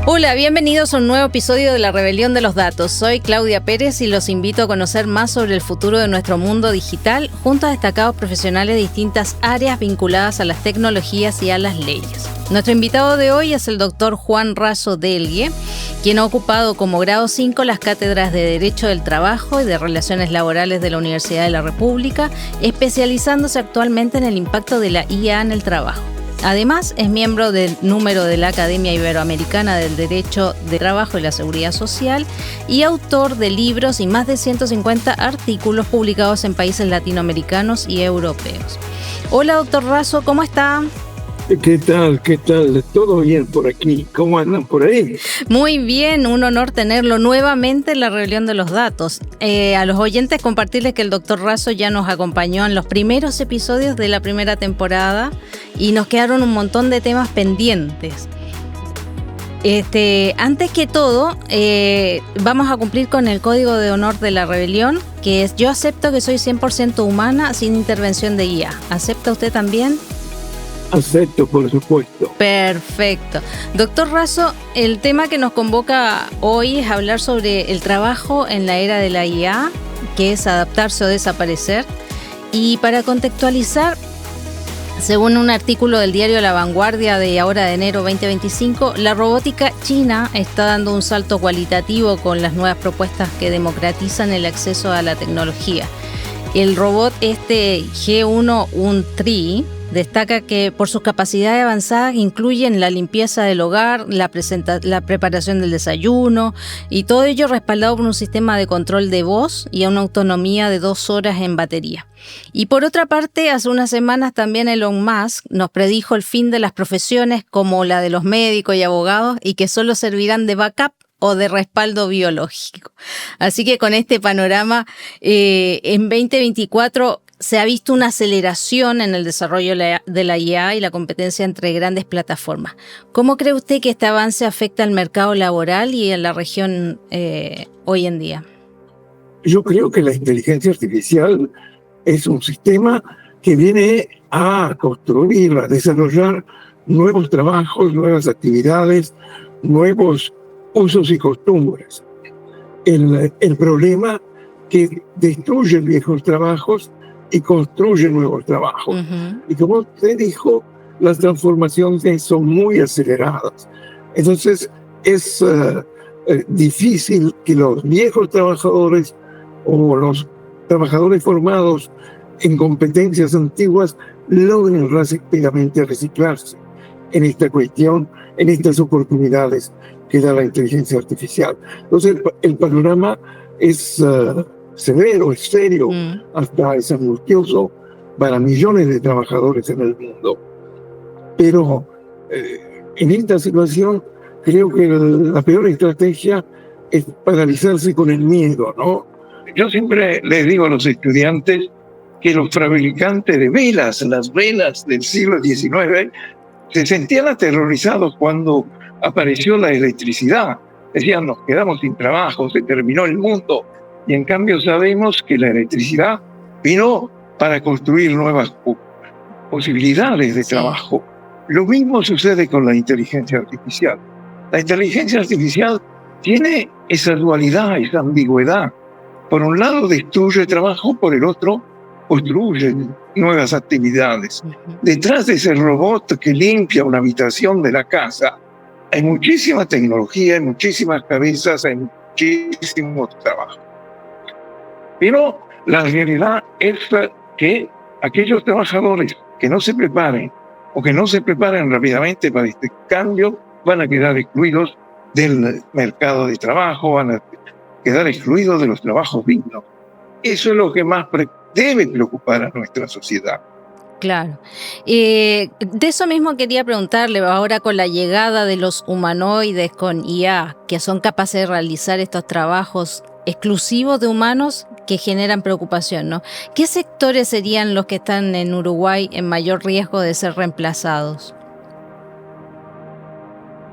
Hola, bienvenidos a un nuevo episodio de La Rebelión de los Datos. Soy Claudia Pérez y los invito a conocer más sobre el futuro de nuestro mundo digital junto a destacados profesionales de distintas áreas vinculadas a las tecnologías y a las leyes. Nuestro invitado de hoy es el doctor Juan Raso Delgue, quien ha ocupado como grado 5 las cátedras de Derecho del Trabajo y de Relaciones Laborales de la Universidad de la República, especializándose actualmente en el impacto de la IA en el trabajo. Además, es miembro del número de la Academia Iberoamericana del Derecho de Trabajo y la Seguridad Social y autor de libros y más de 150 artículos publicados en países latinoamericanos y europeos. Hola, doctor Raso, ¿cómo está? ¿Qué tal? ¿Qué tal? ¿Todo bien por aquí? ¿Cómo andan por ahí? Muy bien, un honor tenerlo nuevamente en La Rebelión de los Datos. A los oyentes compartirles que el doctor Raso ya nos acompañó en los primeros episodios de la primera temporada y nos quedaron un montón de temas pendientes. Antes que todo, vamos a cumplir con el código de honor de la rebelión, que es: yo acepto que soy 100% humana sin intervención de IA. ¿Acepta usted también? Acepto, por supuesto. Perfecto. Doctor Raso, el tema que nos convoca hoy es hablar sobre el trabajo en la era de la IA, que es adaptarse o desaparecer. Y para contextualizar, según un artículo del diario La Vanguardia de ahora de enero 2025, la robótica china está dando un salto cualitativo con las nuevas propuestas que democratizan el acceso a la tecnología. El robot G1 Un-Tri destaca que por sus capacidades avanzadas incluyen la limpieza del hogar, la preparación del desayuno y todo ello respaldado por un sistema de control de voz y a una autonomía de 2 horas en batería. Y por otra parte, hace unas semanas también Elon Musk nos predijo el fin de las profesiones como la de los médicos y abogados y que solo servirán de backup o de respaldo biológico. Así que con este panorama, en 2024 se ha visto una aceleración en el desarrollo de la IA y la competencia entre grandes plataformas. ¿Cómo cree usted que este avance afecta al mercado laboral y en la región hoy en día? Yo creo que la inteligencia artificial es un sistema que viene a construir, a desarrollar nuevos trabajos, nuevas actividades, nuevos usos y costumbres. El problema que destruye viejos trabajos y construye nuevos trabajos. Uh-huh. Y como usted dijo, las transformaciones son muy aceleradas. Entonces es difícil que los viejos trabajadores o los trabajadores formados en competencias antiguas logren rápidamente reciclarse en esta cuestión, en estas oportunidades que da la inteligencia artificial. Entonces el panorama es severo, es serio, hasta es angustioso para millones de trabajadores en el mundo. Pero en esta situación creo que la peor estrategia es paralizarse con el miedo, ¿no? Yo siempre les digo a los estudiantes que los fabricantes de velas, las velas del siglo XIX, se sentían aterrorizados cuando apareció la electricidad. Decían, nos quedamos sin trabajo, se terminó el mundo. Y en cambio sabemos que la electricidad vino para construir nuevas posibilidades de trabajo. Lo mismo sucede con la inteligencia artificial. La inteligencia artificial tiene esa dualidad, esa ambigüedad. Por un lado destruye trabajo, por el otro construye nuevas actividades. Detrás de ese robot que limpia una habitación de la casa, hay muchísima tecnología, hay muchísimas cabezas, hay muchísimo trabajo. Pero la realidad es que aquellos trabajadores que no se preparen o que no se preparen rápidamente para este cambio van a quedar excluidos del mercado de trabajo, van a quedar excluidos de los trabajos dignos. Eso es lo que más debe preocupar a nuestra sociedad. Claro. De eso mismo quería preguntarle, ahora con la llegada de los humanoides con IA, que son capaces de realizar estos trabajos exclusivos de humanos que generan preocupación, ¿no? ¿Qué sectores serían los que están en Uruguay en mayor riesgo de ser reemplazados?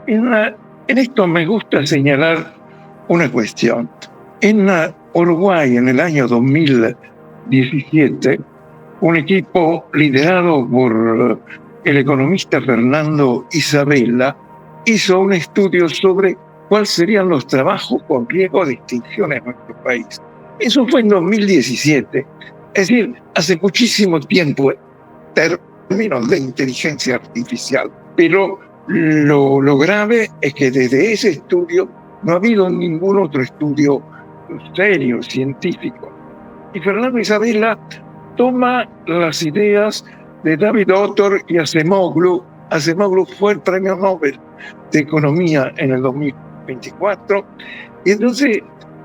En esto me gusta señalar una cuestión. En Uruguay, en el año 2017, un equipo liderado por el economista Fernando Isabella hizo un estudio sobre cuáles serían los trabajos con riesgo de extinción en nuestro país. Eso fue en 2017, es decir, hace muchísimo tiempo en términos de inteligencia artificial. Pero lo grave es que desde ese estudio no ha habido ningún otro estudio serio, científico. Y Fernando Isabella toma las ideas de David Autor y Acemoglu. Acemoglu fue el premio Nobel de Economía en el 2024. Y entonces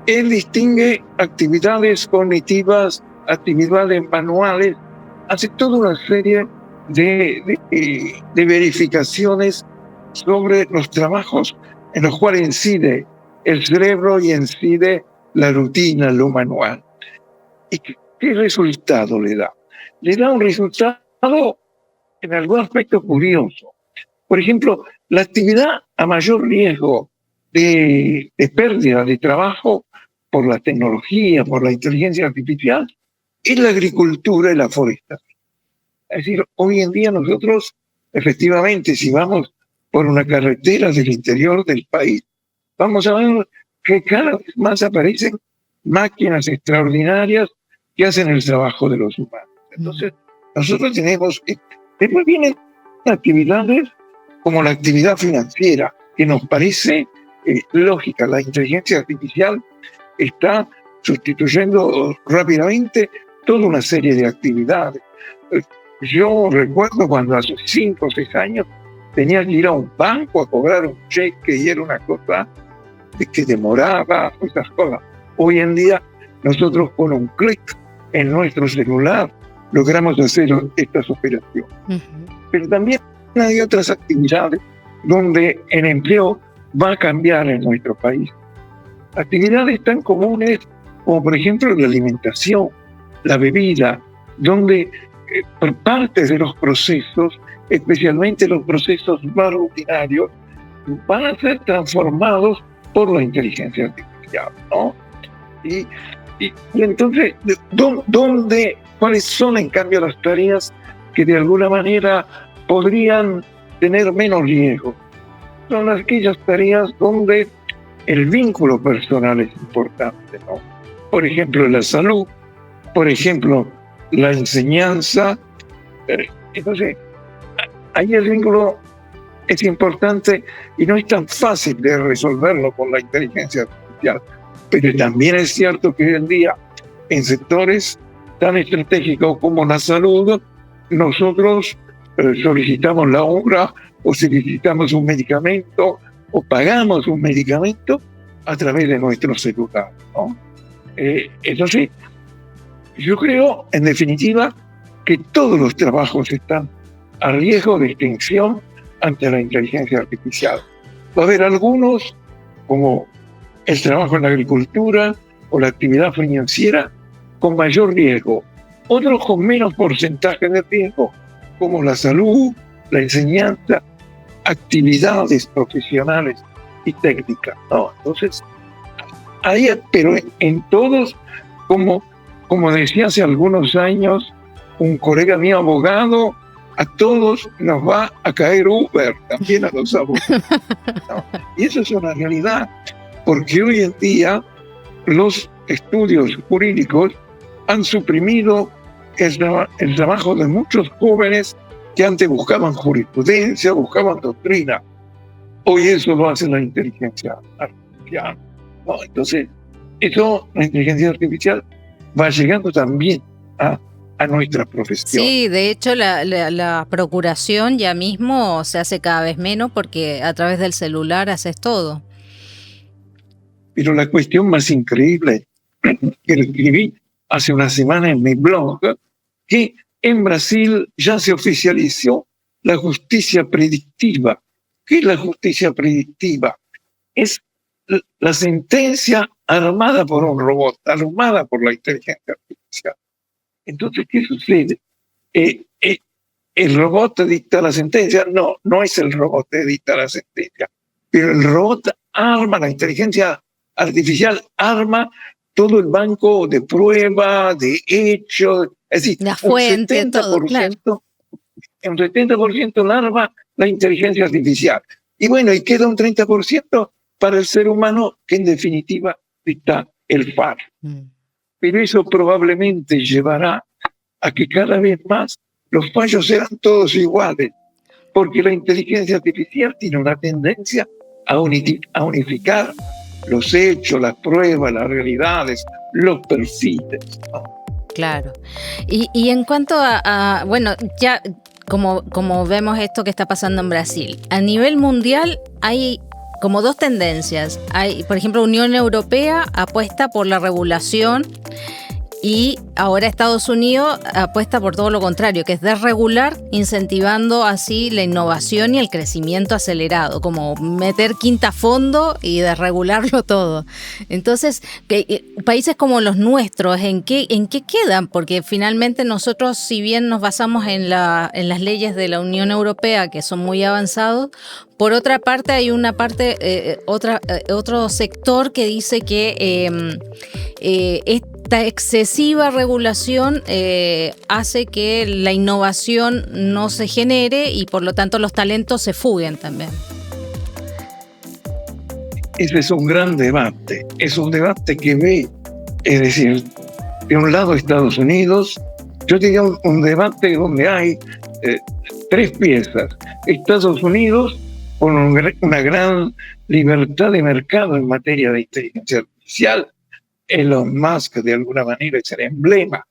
él distingue actividades cognitivas, actividades manuales, hace toda una serie de verificaciones sobre los trabajos en los cuales incide el cerebro y incide la rutina, lo manual. ¿Y qué resultado le da? Le da un resultado en algún aspecto curioso. Por ejemplo, la actividad a mayor riesgo de pérdida de trabajo por la tecnología, por la inteligencia artificial, es la agricultura y la forestación. Es decir, hoy en día nosotros, efectivamente, si vamos por una carretera del interior del país, vamos a ver que cada vez más aparecen máquinas extraordinarias que hacen el trabajo de los humanos. Entonces, nosotros tenemos... Después vienen actividades como la actividad financiera, que nos parece lógica. La inteligencia artificial está sustituyendo rápidamente toda una serie de actividades. Yo recuerdo cuando hace 5 o 6 años tenía que ir a un banco a cobrar un cheque y era una cosa que demoraba, esas cosas. Hoy en día nosotros con un clic en nuestro celular logramos hacer estas operaciones. Pero también hay otras actividades donde el empleo va a cambiar en nuestro país. Actividades tan comunes como por ejemplo la alimentación, la bebida, donde por parte de los procesos, especialmente los procesos más rutinarios, van a ser transformados por la inteligencia artificial, ¿no? Y entonces, ¿cuáles son en cambio las tareas que de alguna manera podrían tener menos riesgo? Son aquellas tareas donde el vínculo personal es importante, ¿no? Por ejemplo, la salud, por ejemplo, la enseñanza. Entonces, ahí el vínculo es importante y no es tan fácil de resolverlo con la inteligencia artificial. Pero también es cierto que hoy en día, en sectores tan estratégicos como la salud, nosotros solicitamos la obra o solicitamos un medicamento o pagamos un medicamento a través de nuestro celular, ¿no? Entonces, yo creo, en definitiva, que todos los trabajos están a riesgo de extinción ante la inteligencia artificial. Va a haber algunos, como el trabajo en la agricultura o la actividad financiera, con mayor riesgo. Otros con menos porcentaje de riesgo, como la salud, la enseñanza, actividades profesionales y técnicas, ¿no? Entonces, ahí, pero en todos, como decía hace algunos años un colega mío abogado, a todos nos va a caer Uber, también a los abogados, ¿no? Y eso es una realidad, porque hoy en día los estudios jurídicos han suprimido el trabajo de muchos jóvenes que antes buscaban jurisprudencia, buscaban doctrina. Hoy eso lo hace la inteligencia artificial, ¿no? Entonces, la inteligencia artificial va llegando también a nuestra profesión. Sí, de hecho la procuración ya mismo se hace cada vez menos porque a través del celular haces todo. Pero la cuestión más increíble que lo escribí hace una semana en mi blog, que en Brasil ya se oficializó la justicia predictiva. ¿Qué es la justicia predictiva? Es la sentencia armada por un robot, armada por la inteligencia artificial. Entonces, ¿qué sucede? ¿El robot te dicta la sentencia? No es el robot que dicta la sentencia, pero el robot arma, la inteligencia artificial arma todo el banco de pruebas, de hechos, es decir, la fuente, un 70%, todo, claro. Un 70% la arma la inteligencia artificial. Y bueno, y queda un 30% para el ser humano, que en definitiva está el par. Pero eso probablemente llevará a que cada vez más los fallos serán todos iguales, porque la inteligencia artificial tiene una tendencia a unificar los hechos, las pruebas, las realidades, los perfiles, ¿no? Claro. Y en cuanto a bueno, ya como vemos esto que está pasando en Brasil, a nivel mundial hay como dos tendencias. Hay, por ejemplo, Unión Europea apuesta por la regulación y ahora Estados Unidos apuesta por todo lo contrario, que es desregular, incentivando así la innovación y el crecimiento acelerado, como meter quinta a fondo y desregularlo todo. Entonces, países como los nuestros, ¿en qué quedan? Porque finalmente nosotros, si bien nos basamos en las leyes de la Unión Europea, que son muy avanzados, por otra parte hay una parte, otro sector que dice que esta excesiva regulación hace que la innovación no se genere y por lo tanto los talentos se fuguen también. Ese es un gran debate. Es un debate que ve, es decir, de un lado Estados Unidos, yo diría un debate donde hay tres piezas. Estados Unidos con una gran libertad de mercado en materia de inteligencia artificial. Elon Musk, de alguna manera, es el emblema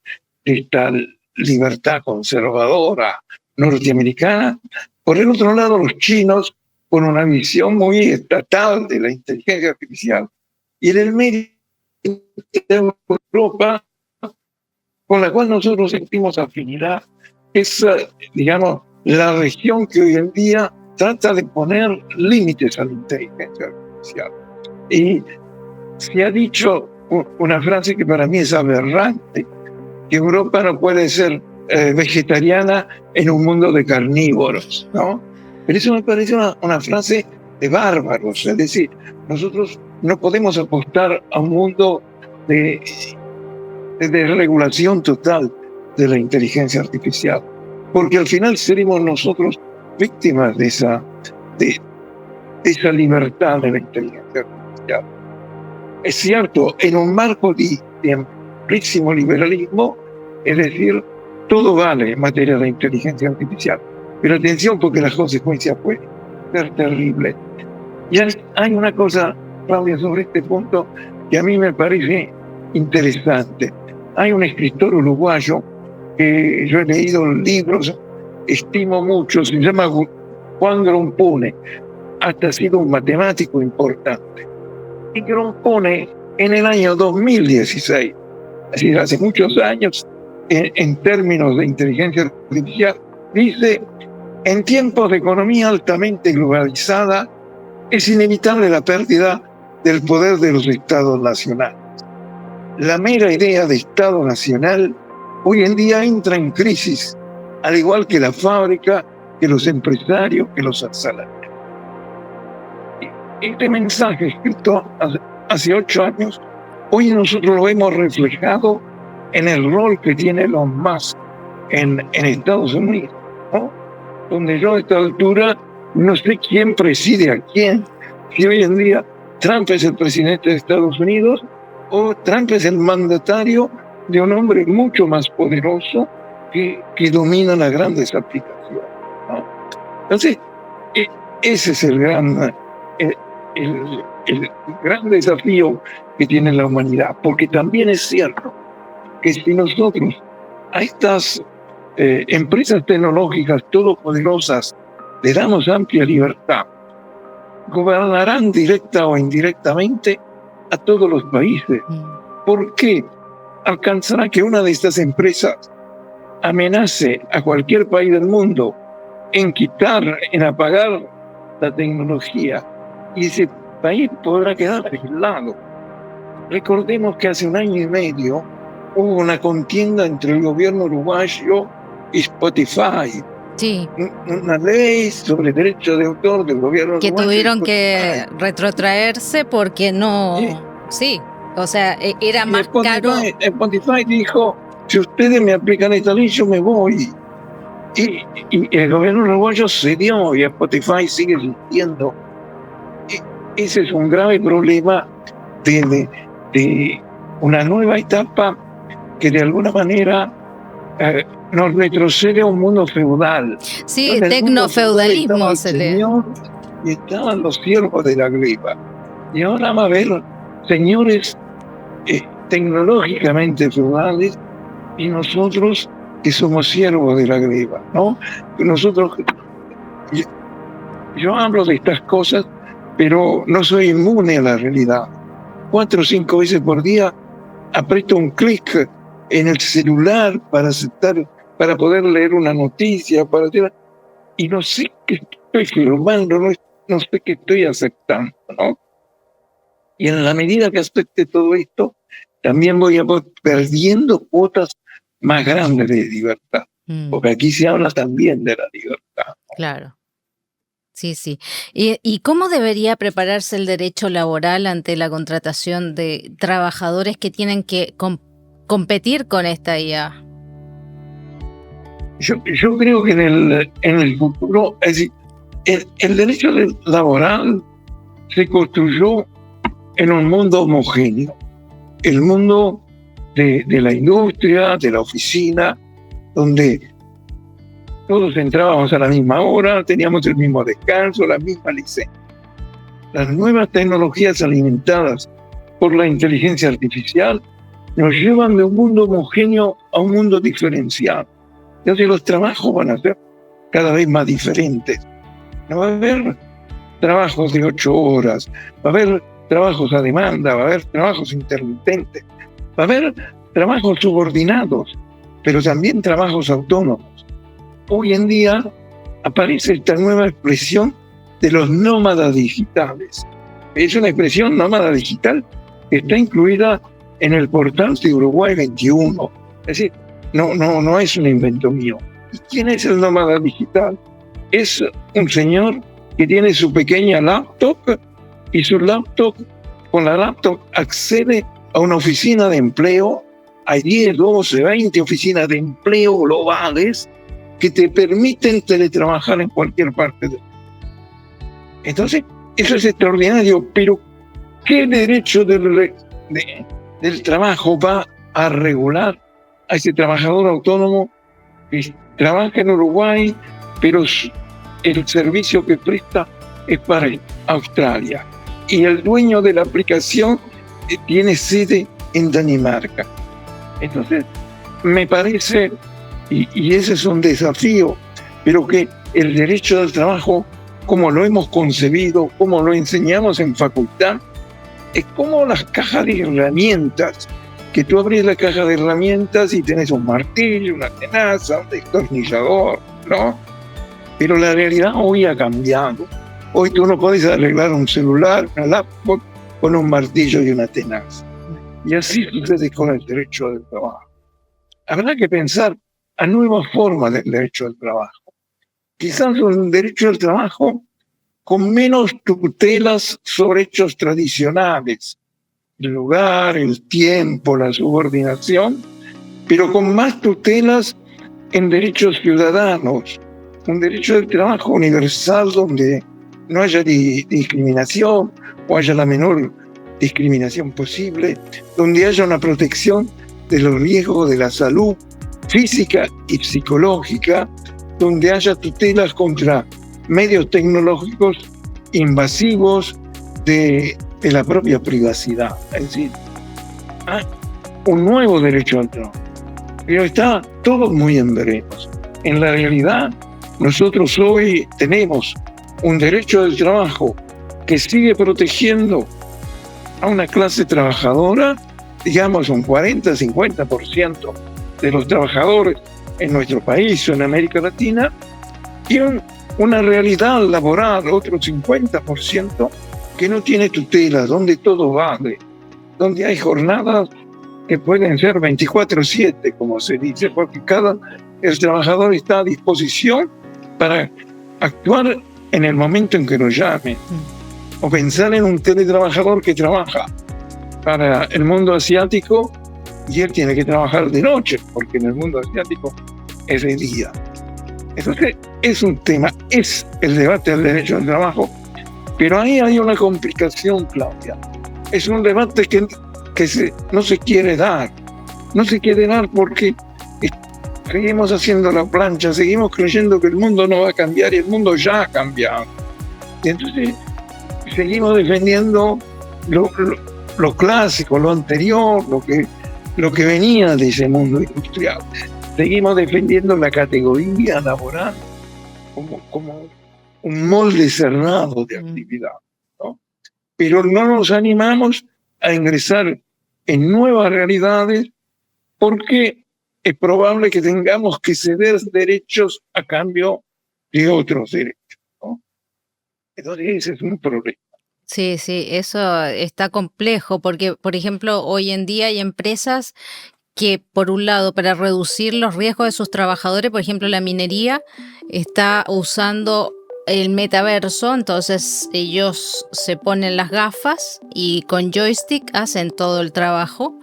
de esta libertad conservadora norteamericana. Por el otro lado, los chinos, con una visión muy estatal de la inteligencia artificial. Y en el medio de Europa, con la cual nosotros sentimos afinidad, es, digamos, la región que hoy en día trata de poner límites a la inteligencia artificial. Y se ha dicho una frase que para mí es aberrante, que Europa no puede ser vegetariana en un mundo de carnívoros, ¿no? Pero eso me parece una frase de bárbaros. Es decir, nosotros no podemos apostar a un mundo de regulación total de la inteligencia artificial, porque al final seremos nosotros víctimas de esa libertad de la inteligencia artificial. Es cierto, en un marco de amplísimo liberalismo, es decir, todo vale en materia de inteligencia artificial. Pero atención, porque las consecuencias pueden ser terribles. Y hay una cosa, Claudia, sobre este punto que a mí me parece interesante. Hay un escritor uruguayo que yo he leído libros, estimo mucho, se llama Juan Grompone, hasta ha sido un matemático importante. Y Grompone, en el año 2016, es decir, hace muchos años, en términos de inteligencia artificial, dice: en tiempos de economía altamente globalizada, es inevitable la pérdida del poder de los estados nacionales. La mera idea de estado nacional hoy en día entra en crisis, al igual que la fábrica, que los empresarios, que los asalariados. Este mensaje, escrito hace 8 años, hoy nosotros lo hemos reflejado en el rol que tiene Elon Musk en Estados Unidos, ¿no? Donde yo a esta altura no sé quién preside a quién. Si hoy en día Trump es el presidente de Estados Unidos o Trump es el mandatario de un hombre mucho más poderoso que domina las grandes aplicaciones, ¿no? Entonces, ese es el gran desafío que tiene la humanidad, porque también es cierto que si nosotros a estas empresas tecnológicas todopoderosas le damos amplia libertad, gobernarán directa o indirectamente a todos los países. ¿Por qué? Alcanzará que una de estas empresas amenace a cualquier país del mundo en quitar, en apagar la tecnología, y ese país podrá quedar aislado. Recordemos que hace 1 año y medio hubo una contienda entre el gobierno uruguayo y Spotify. Sí. Una ley sobre derechos de autor del gobierno que uruguayo. Tuvieron que retrotraerse porque no... Sí, o sea, era más caro. Spotify dijo: si ustedes me aplican esta ley, yo me voy. Y el gobierno uruguayo cedió y Spotify sigue existiendo. Ese es un grave problema de una nueva etapa que de alguna manera nos retrocede a un mundo feudal. Sí, tecnofeudalismo se le... Y estaban los siervos de la gleba. Y ahora va a haber señores tecnológicamente feudales y nosotros que somos siervos de la gleba, ¿no? Nosotros, yo hablo de estas cosas, pero no soy inmune a la realidad. 4 o 5 veces por día aprieto un clic en el celular para aceptar, para poder leer una noticia, y no sé qué estoy firmando, no sé qué estoy aceptando, ¿no? Y en la medida que acepte todo esto, también voy a ir perdiendo cuotas más grandes de libertad, porque aquí se habla también de la libertad, ¿no? Claro. Sí, sí. ¿Y cómo debería prepararse el derecho laboral ante la contratación de trabajadores que tienen que competir con esta IA? Yo creo que en el futuro, es decir, el derecho laboral se construyó en un mundo homogéneo, el mundo de la industria, de la oficina, donde todos entrábamos a la misma hora, teníamos el mismo descanso, la misma licencia. Las nuevas tecnologías alimentadas por la inteligencia artificial nos llevan de un mundo homogéneo a un mundo diferenciado. Entonces los trabajos van a ser cada vez más diferentes. No va a haber trabajos de 8 horas, va a haber trabajos a demanda, va a haber trabajos intermitentes, va a haber trabajos subordinados, pero también trabajos autónomos. Hoy en día aparece esta nueva expresión de los nómadas digitales. Es una expresión nómada digital que está incluida en el portal de Uruguay 21. Es decir, no es un invento mío. ¿Y quién es el nómada digital? Es un señor que tiene su pequeña laptop y con la laptop accede a una oficina de empleo. Hay 10, 12, 20 oficinas de empleo globales que te permiten teletrabajar en cualquier parte del mundo. Entonces, eso es extraordinario, pero ¿qué derecho del trabajo va a regular a ese trabajador autónomo que trabaja en Uruguay, pero el servicio que presta es para Australia? Y el dueño de la aplicación tiene sede en Dinamarca. Entonces, me parece, y ese es un desafío, pero que el derecho del trabajo, como lo hemos concebido, como lo enseñamos en facultad, es como las cajas de herramientas, que tú abrís la caja de herramientas y tenés un martillo, una tenaza, un destornillador, ¿no? Pero la realidad hoy ha cambiado. Hoy tú no puedes arreglar un celular, una laptop, con un martillo y una tenaza. Y así sucede con el derecho del trabajo. Habrá que pensar a nuevas formas del derecho del trabajo. Quizás un derecho del trabajo con menos tutelas sobre hechos tradicionales, el lugar, el tiempo, la subordinación, pero con más tutelas en derechos ciudadanos, un derecho del trabajo universal donde no haya discriminación o haya la menor discriminación posible, donde haya una protección de los riesgos de la salud física y psicológica, donde haya tutelas contra medios tecnológicos invasivos de la propia privacidad. Es decir, un nuevo derecho al trabajo. Pero está todo muy en veremos. En la realidad, nosotros hoy tenemos un derecho del trabajo que sigue protegiendo a una clase trabajadora, digamos un 40-50% de los trabajadores en nuestro país o en América Latina, y una realidad laboral, otro 50%, que no tiene tutela, donde todo vale, donde hay jornadas que pueden ser 24/7, como se dice, porque el trabajador está a disposición para actuar en el momento en que lo llamen. O pensar en un teletrabajador que trabaja para el mundo asiático y él tiene que trabajar de noche, porque en el mundo asiático es de día. Entonces, es un tema, es el debate del derecho al trabajo, pero ahí hay una complicación, Claudia. Es un debate que no se quiere dar. No se quiere dar porque seguimos haciendo la plancha, seguimos creyendo que el mundo no va a cambiar y el mundo ya ha cambiado. Y entonces seguimos defendiendo lo clásico, lo anterior, lo que venía de ese mundo industrial. Seguimos defendiendo la categoría laboral como un molde cerrado de actividad, ¿no? Pero no nos animamos a ingresar en nuevas realidades porque es probable que tengamos que ceder derechos a cambio de otros derechos, ¿no? Entonces ese es un problema. Sí, sí, eso está complejo porque, por ejemplo, hoy en día hay empresas que, por un lado, para reducir los riesgos de sus trabajadores, por ejemplo, la minería está usando el metaverso, entonces ellos se ponen las gafas y con joystick hacen todo el trabajo,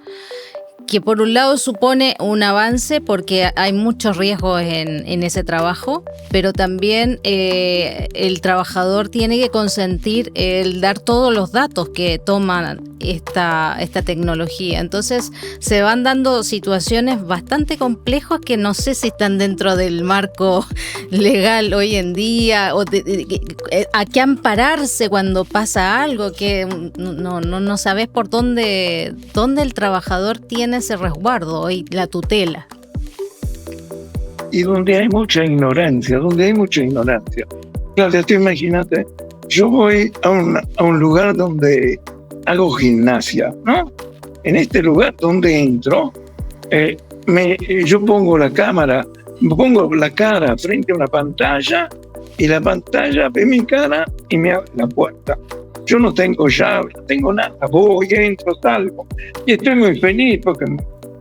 que por un lado supone un avance porque hay muchos riesgos en ese trabajo, pero también el trabajador tiene que consentir el dar todos los datos que toman esta tecnología. Entonces se van dando situaciones bastante complejas que no sé si están dentro del marco legal hoy en día, o a qué ampararse cuando pasa algo que no sabes por dónde el trabajador tiene ese resguardo y la tutela. Y donde hay mucha ignorancia. Claro, tú imagínate, yo voy a un lugar donde hago gimnasia, ¿no? En este lugar donde entro, yo pongo la cara frente a una pantalla y la pantalla ve mi cara y me abre la puerta. Yo no tengo llave, no tengo nada, voy, entro, salgo. Y estoy muy feliz porque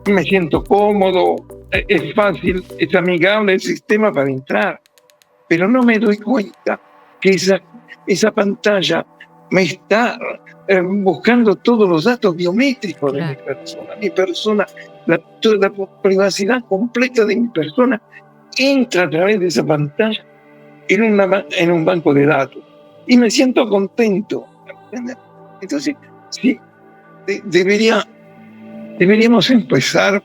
me siento cómodo, es fácil, es amigable el sistema para entrar. Pero no me doy cuenta que esa pantalla me está buscando todos los datos biométricos de mi persona, toda la privacidad completa de mi persona entra a través de esa pantalla en un banco de datos. Y me siento contento. Entonces, sí, deberíamos empezar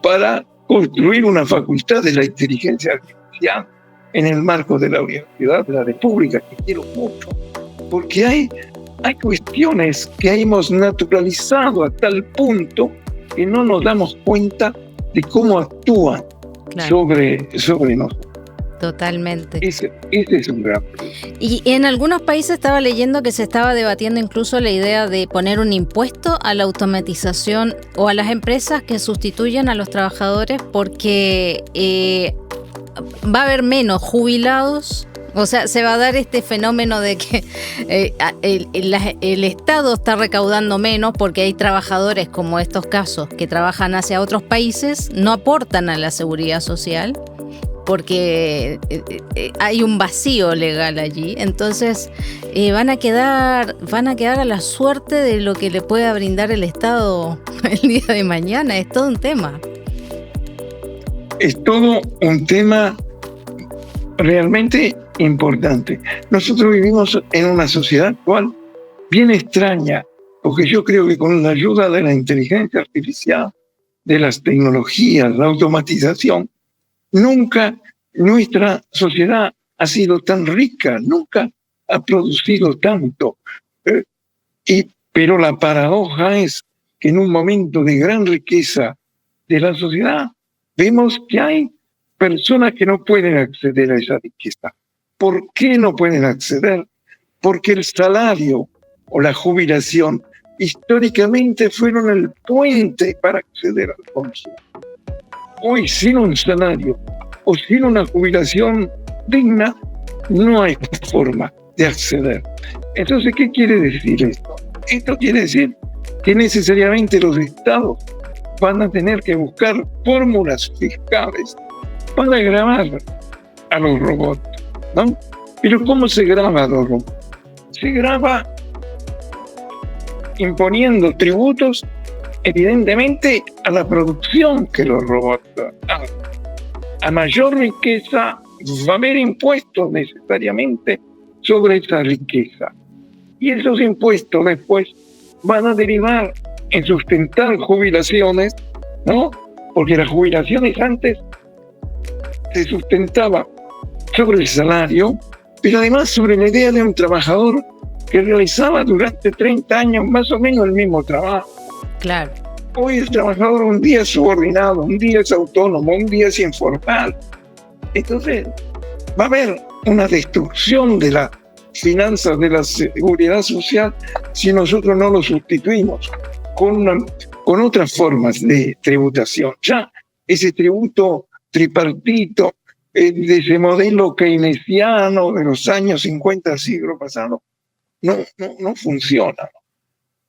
para construir una facultad de la inteligencia artificial en el marco de la Universidad de la República, que quiero mucho, porque hay cuestiones que hemos naturalizado a tal punto que no nos damos cuenta de cómo actúan sobre nosotros. Totalmente. Ese es un gran problema. Y en algunos países estaba leyendo que se estaba debatiendo incluso la idea de poner un impuesto a la automatización o a las empresas que sustituyan a los trabajadores, porque va a haber menos jubilados. O sea, se va a dar este fenómeno de que el Estado está recaudando menos porque hay trabajadores como estos casos que trabajan hacia otros países, no aportan a la seguridad social porque hay un vacío legal allí. Entonces van a quedar a la suerte de lo que le pueda brindar el Estado el día de mañana. Es todo un tema. Es todo un tema realmente importante. Nosotros vivimos en una sociedad actual bien extraña, porque yo creo que con la ayuda de la inteligencia artificial, de las tecnologías, la automatización, nunca nuestra sociedad ha sido tan rica, nunca ha producido tanto. Pero la paradoja es que en un momento de gran riqueza de la sociedad, vemos que hay personas que no pueden acceder a esa riqueza. ¿Por qué no pueden acceder? Porque el salario o la jubilación históricamente fueron el puente para acceder al consumo. Hoy, sin un salario o sin una jubilación digna, no hay forma de acceder. Entonces, ¿qué quiere decir esto? Esto quiere decir que necesariamente los estados van a tener que buscar fórmulas fiscales para grabar a los robots, ¿no? Pero ¿cómo se graba a los robots? Se graba imponiendo tributos, evidentemente, a la producción que los robots dan. A mayor riqueza, va a haber impuestos necesariamente sobre esa riqueza. Y esos impuestos después van a derivar en sustentar jubilaciones, ¿no? Porque las jubilaciones antes se sustentaba sobre el salario, pero además sobre la idea de un trabajador que realizaba durante 30 años más o menos el mismo trabajo. Claro. Hoy el trabajador un día es subordinado, un día es autónomo, un día es informal. Entonces va a haber una destrucción de las finanzas de la seguridad social si nosotros no lo sustituimos con otras formas de tributación. Ya ese tributo tripartito de ese modelo keynesiano de los años 50 del siglo pasado no funciona.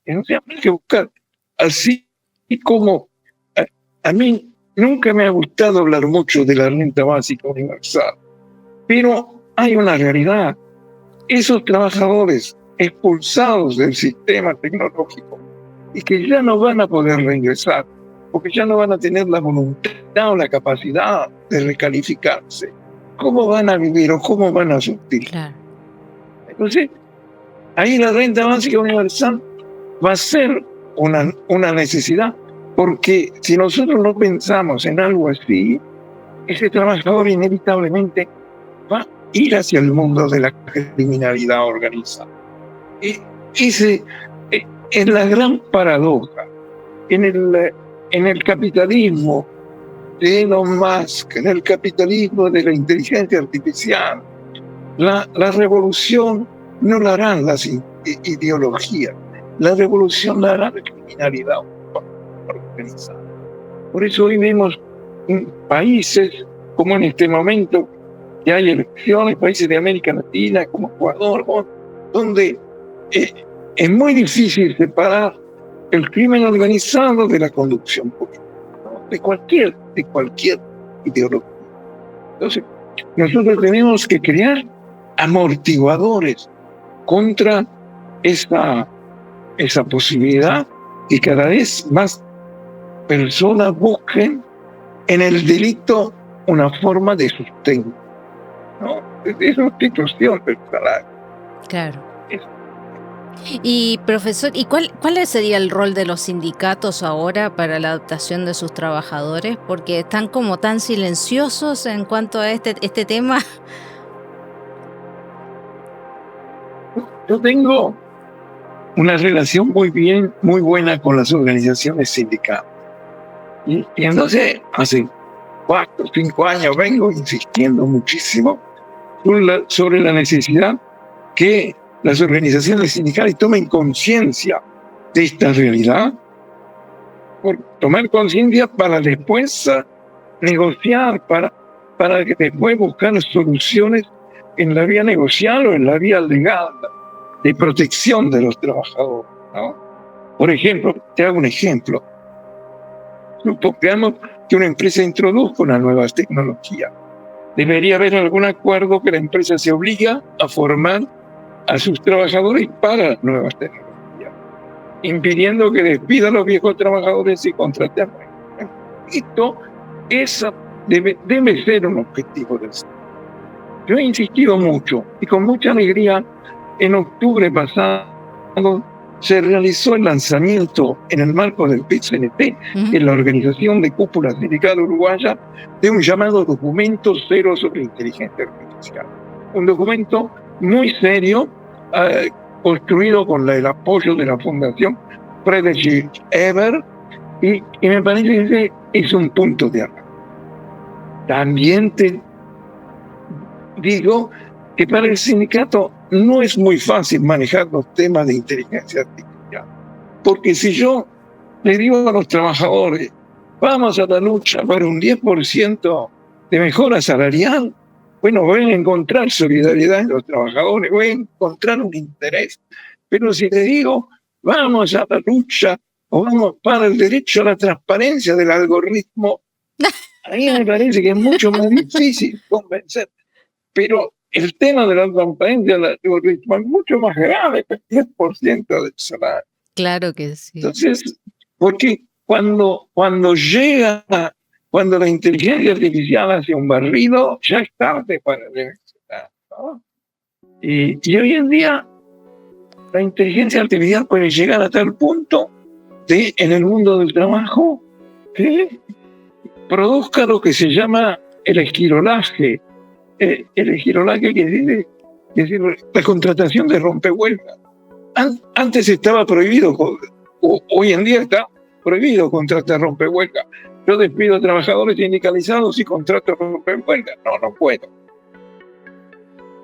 Entonces hay que buscar, así como a mí nunca me ha gustado hablar mucho de la renta básica universal, pero hay una realidad. Esos trabajadores expulsados del sistema tecnológico y que ya no van a poder reingresar, porque ya no van a tener la voluntad o la capacidad de recalificarse, ¿cómo van a vivir o cómo van a subsistir? Claro. Entonces, ahí la renta básica universal va a ser una necesidad, porque si nosotros no pensamos en algo así, ese trabajador inevitablemente va a ir hacia el mundo de la criminalidad organizada. Ese es la gran paradoja. En el capitalismo de Elon Musk, en el capitalismo de la inteligencia artificial, la revolución no la harán las ideologías, la revolución la hará la criminalidad organizada. Por eso hoy vemos países como en este momento que hay elecciones, países de América Latina como Ecuador, donde es muy difícil separar el crimen organizado de la conducción política, ¿no? de cualquier ideología. Entonces, nosotros tenemos que crear amortiguadores contra esa posibilidad y cada vez más personas busquen en el delito una forma de sustento, ¿no? De sustitución del salario. Claro. Y profesor, ¿y cuál sería el rol de los sindicatos ahora para la adaptación de sus trabajadores? Porque están como tan silenciosos en cuanto a este tema. Yo tengo una relación muy buena con las organizaciones sindicales. Y entonces, hace 4 o 5 años vengo insistiendo muchísimo sobre la necesidad que las organizaciones sindicales tomen conciencia de esta realidad, por tomar conciencia para después negociar, para que después buscar soluciones en la vía negocial o en la vía legal de protección de los trabajadores, ¿no? Por ejemplo, te hago un ejemplo. Supongamos que una empresa introduzca una nueva tecnología. Debería haber algún acuerdo que la empresa se obliga a formar a sus trabajadores para nuevas tecnologías, impidiendo que despida a los viejos trabajadores y contraten a nuevos. Esto debe ser un objetivo del sector. Yo he insistido mucho y con mucha alegría. En octubre pasado se realizó el lanzamiento en el marco del PIT-CNT, en la Organización de Cúpula Sindical Uruguaya, de un llamado Documento Cero sobre Inteligencia Artificial. Un documento muy serio, construido con el apoyo de la Fundación Friedrich Ebert, y me parece que es un punto de arranque. También te digo que para el sindicato no es muy fácil manejar los temas de inteligencia artificial, porque si yo le digo a los trabajadores, vamos a la lucha para un 10% de mejora salarial, bueno, voy a encontrar solidaridad en los trabajadores, voy a encontrar un interés. Pero si le digo, vamos a la lucha o vamos para el derecho a la transparencia del algoritmo, ahí me parece que es mucho más difícil convencer. Pero el tema de la transparencia del algoritmo es mucho más grave que el 10% del salario. Claro que sí. Entonces, porque cuando llega cuando la inteligencia artificial hace un barrido, ya es tarde para reaccionar, ¿no? Y hoy en día la inteligencia artificial puede llegar a tal punto en el mundo del trabajo que produzca lo que se llama el esquirolaje. El esquirolaje quiere decir la contratación de rompehuelgas. Antes estaba prohibido, hoy en día está prohibido contratar rompehuelgas. Yo despido a trabajadores sindicalizados y contrato rompehuelgas. No puedo.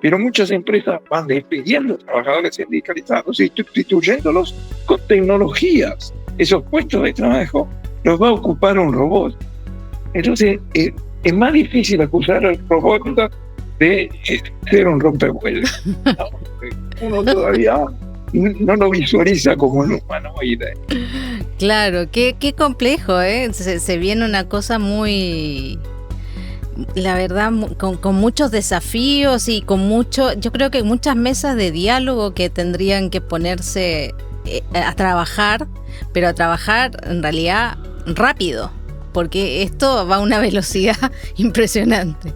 Pero muchas empresas van despidiendo a trabajadores sindicalizados y sustituyéndolos con tecnologías. Esos puestos de trabajo los va a ocupar un robot. Entonces, es más difícil acusar al robot de ser un rompehuelgas. Uno todavía no lo visualiza como un humanoide. Claro, qué complejo, ¿eh? Se viene una cosa muy... La verdad, con muchos desafíos y con yo creo que muchas mesas de diálogo que tendrían que ponerse a trabajar, pero a trabajar en realidad rápido, porque esto va a una velocidad impresionante.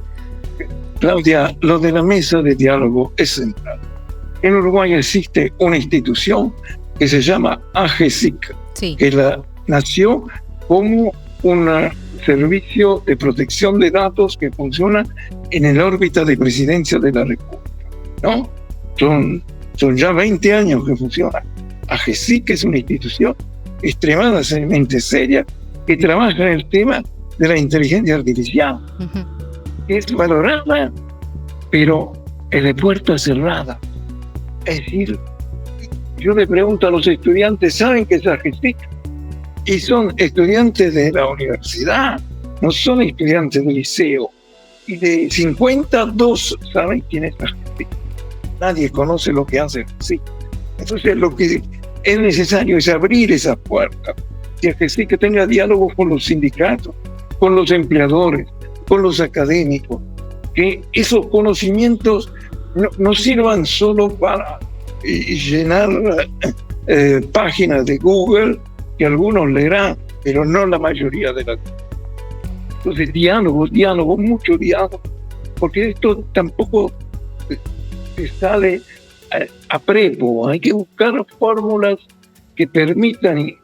Claudia, lo de la mesa de diálogo es central. En Uruguay existe una institución que se llama AGESIC, sí, que nació como un servicio de protección de datos que funciona en la órbita de presidencia de la República, ¿no? Son ya 20 años que funciona. AGESIC es una institución extremadamente seria que trabaja en el tema de la inteligencia artificial, que es valorada, pero es de puerta cerrada. Es decir, yo le pregunto a los estudiantes, ¿saben qué es AGESIC? Y son estudiantes de la universidad, no son estudiantes del liceo. Y de 52 saben quién es AGESIC. Nadie conoce lo que hace AGESIC. Entonces lo que es necesario es abrir esas puertas. Y AGESIC que tenga diálogo con los sindicatos, con los empleadores, con los académicos, que esos conocimientos no sirvan solo para llenar páginas de Google, que algunos leerán, pero no la mayoría de las. Entonces, diálogo, mucho diálogo, porque esto tampoco se sale a prepo. Hay que buscar fórmulas que permitan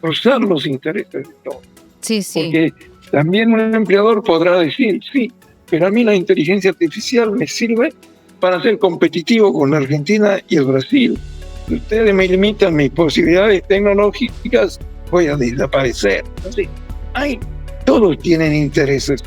cruzar los intereses de todos. Sí. Porque también un empleador podrá decir, sí, pero a mí la inteligencia artificial me sirve para ser competitivo con la Argentina y el Brasil. Si ustedes me limitan mis posibilidades tecnológicas, voy a desaparecer. Entonces, todos tienen intereses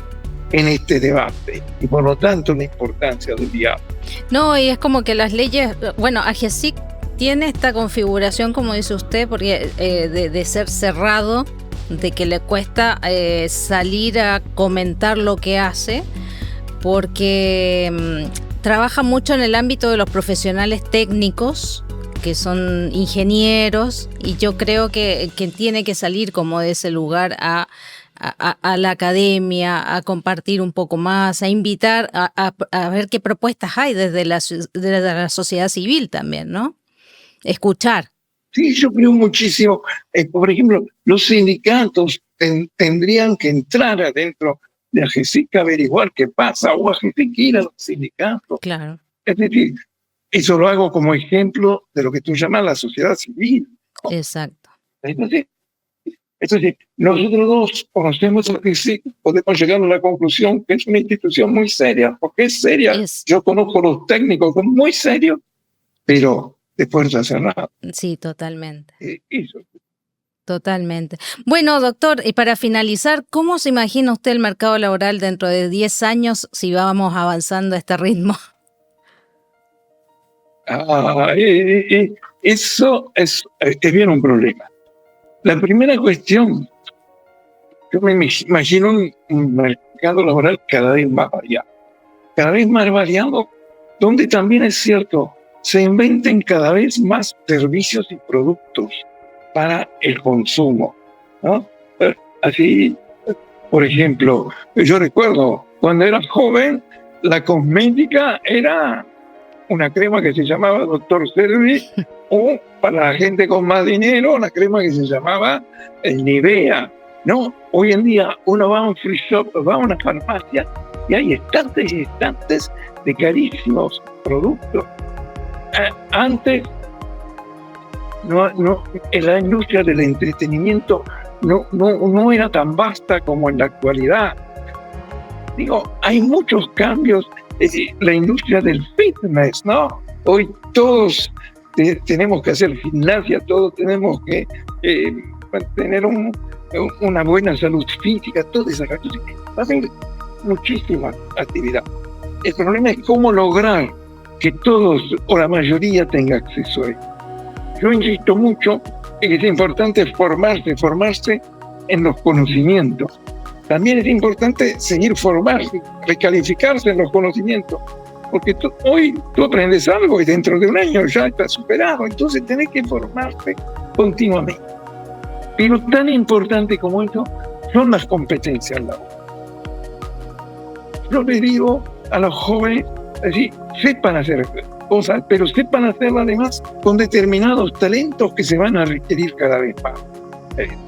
en este debate y por lo tanto la importancia del diálogo. No, y es como que las leyes, bueno, AGESIC tiene esta configuración, como dice usted, porque de ser cerrado, de que le cuesta salir a comentar lo que hace, porque trabaja mucho en el ámbito de los profesionales técnicos, que son ingenieros, y yo creo que tiene que salir como de ese lugar a la academia, a compartir un poco más, a invitar a ver qué propuestas hay desde la sociedad civil también, ¿no? Escuchar. Sí, yo creo muchísimo. Por ejemplo, los sindicatos tendrían que entrar adentro de AGESIC a averiguar qué pasa, o AGESIC ir a los sindicatos. Claro. Es decir, eso lo hago como ejemplo de lo que tú llamas la sociedad civil, ¿no? Exacto. Entonces, nosotros dos conocemos a AGESIC, podemos llegar a la conclusión que es una institución muy seria, porque es seria. Yo conozco a los técnicos como muy serios, pero de puerta cerrada. Sí, totalmente. Eso. Totalmente. Bueno, doctor, y para finalizar, ¿cómo se imagina usted el mercado laboral dentro de 10 años si vamos avanzando a este ritmo? Eso es bien un problema. La primera cuestión, yo me imagino un mercado laboral cada vez más variado, donde también es cierto, se inventen cada vez más servicios y productos para el consumo, ¿no? Así, por ejemplo, yo recuerdo cuando era joven, la cosmética era una crema que se llamaba Dr. Servi, o para la gente con más dinero, una crema que se llamaba Nivea. ¿no? Hoy en día uno va a un free shop, va a una farmacia y hay estantes y estantes de carísimos productos. Antes, en la industria del entretenimiento no era tan vasta como en la actualidad. Digo, hay muchos cambios. La industria del fitness, ¿no? Hoy todos tenemos que hacer gimnasia, todos tenemos que tener una buena salud física, toda esa cosa. Va a haber muchísima actividad. El problema es cómo lograr que todos o la mayoría tenga acceso a ello. Yo insisto mucho en que es importante formarse en los conocimientos. También es importante seguir formarse, recalificarse en los conocimientos, porque hoy tú aprendes algo y dentro de un año ya estás superado, entonces tenés que formarse continuamente. Pero tan importante como eso son las competencias laborales. Yo le digo a los jóvenes, así, sepan hacer cosas, pero sepan hacerlas además con determinados talentos que se van a requerir cada vez más.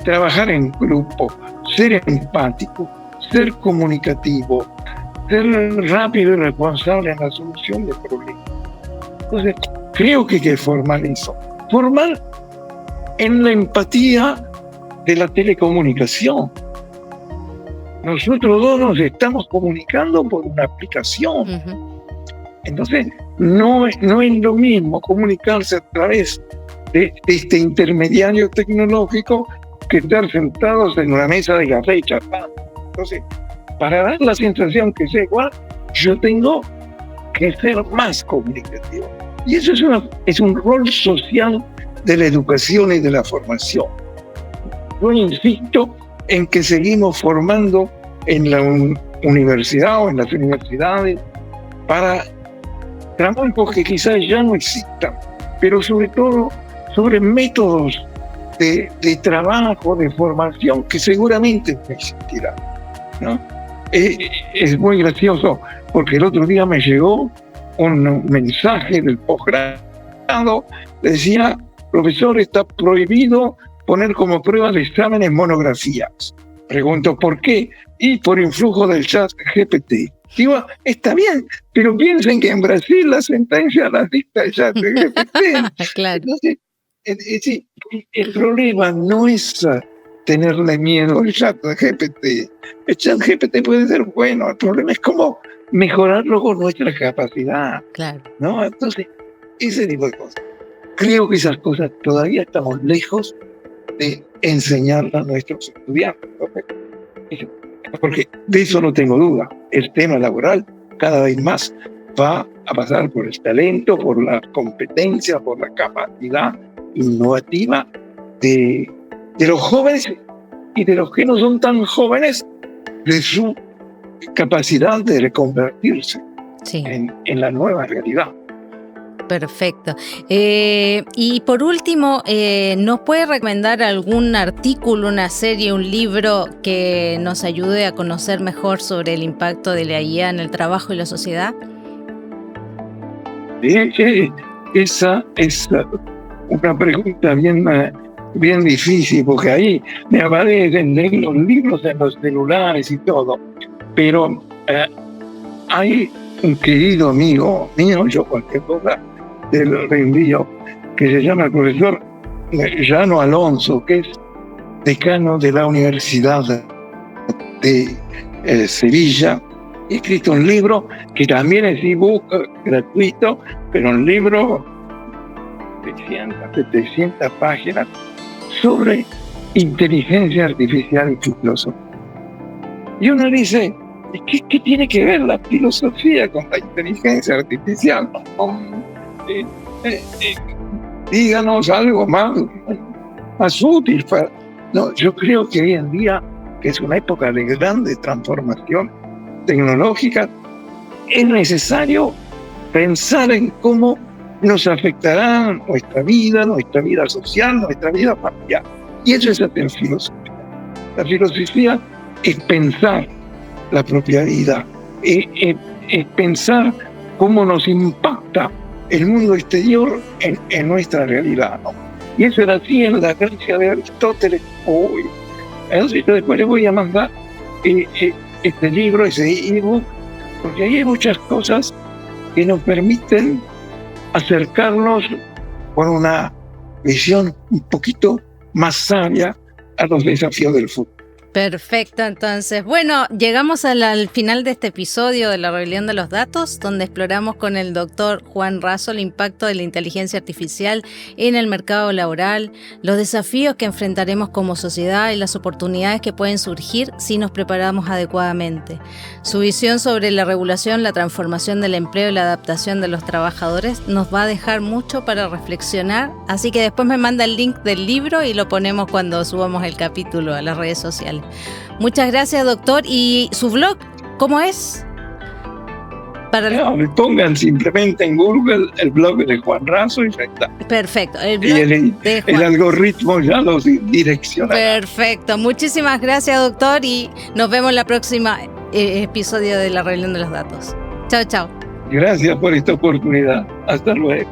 Trabajar en grupo, ser empático, ser comunicativo, ser rápido y responsable en la solución de problemas. Entonces, creo que hay que formar eso. Formar en la empatía de la telecomunicación. Nosotros dos nos estamos comunicando por una aplicación. Uh-huh. Entonces, no es lo mismo comunicarse a través de este intermediario tecnológico que estar sentados en una mesa de café y charlando. Entonces, para dar la sensación que sea igual, yo tengo que ser más comunicativo. Y eso es un rol social de la educación y de la formación. Yo insisto en que seguimos formando en la universidad o en las universidades para trabajos que quizás ya no existan, pero sobre todo sobre métodos de trabajo, de formación que seguramente no existirán, ¿no? Es muy gracioso porque el otro día me llegó un mensaje del posgrado, decía: profesor, está prohibido poner como prueba de exámenes monografías. Pregunto, ¿por qué? Y por influjo del chat GPT. Digo, está bien, pero piensen que en Brasil la sentencia la dicta el chat GPT. Claro. Entonces, el problema no es tenerle miedo al chat GPT. El chat GPT puede ser bueno, el problema es cómo mejorarlo con nuestra capacidad. Claro. ¿No? Entonces, ese tipo de cosas. Creo que esas cosas todavía estamos lejos de enseñarlas a nuestros estudiantes. Porque de eso no tengo duda. El tema laboral cada vez más va a pasar por el talento, por la competencia, por la capacidad innovativa de los jóvenes y de los que no son tan jóvenes, de su capacidad de reconvertirse en la nueva realidad. Perfecto. Y por último, ¿nos puede recomendar algún artículo, una serie, un libro que nos ayude a conocer mejor sobre el impacto de la IA en el trabajo y la sociedad? Esa es una pregunta bien difícil, porque ahí me aparecen los libros en los celulares y todo, pero hay un querido amigo mío, yo cualquier cosa del reenvío, que se llama el profesor Llano Alonso, que es decano de la Universidad de Sevilla. Ha escrito un libro que también es ebook gratuito, pero un libro de 700 páginas sobre inteligencia artificial y filosofía. Y uno dice, ¿qué tiene que ver la filosofía con la inteligencia artificial? Díganos algo más útil. No, yo creo que hoy en día, que es una época de grande transformación tecnológica, es necesario pensar en cómo nos afectará nuestra vida social, nuestra vida familiar. Y eso es la filosofía. La filosofía es pensar la propia vida, es pensar cómo nos impacta el mundo exterior en nuestra realidad, ¿no? Y eso era así en la Grecia de Aristóteles. Hoy Entonces yo después les voy a mandar este libro, ese ebook, porque ahí hay muchas cosas que nos permiten acercarnos con una visión un poquito más sabia a los desafíos del futuro. Perfecto, entonces. Bueno, llegamos al final de este episodio de La Rebelión de los Datos, donde exploramos con el doctor Juan Raso el impacto de la inteligencia artificial en el mercado laboral, los desafíos que enfrentaremos como sociedad y las oportunidades que pueden surgir si nos preparamos adecuadamente. Su visión sobre la regulación, la transformación del empleo y la adaptación de los trabajadores nos va a dejar mucho para reflexionar, así que después me manda el link del libro y lo ponemos cuando subamos el capítulo a las redes sociales. Muchas gracias, doctor. ¿Y su blog cómo es? Pongan simplemente en Google el blog de Juan Raso y ya está. Perfecto. El blog de Juan. El algoritmo ya los direcciona. Perfecto. Muchísimas gracias, doctor, y nos vemos en la próxima episodio de La Rebelión de los Datos. Chao, chao. Gracias por esta oportunidad. Hasta luego.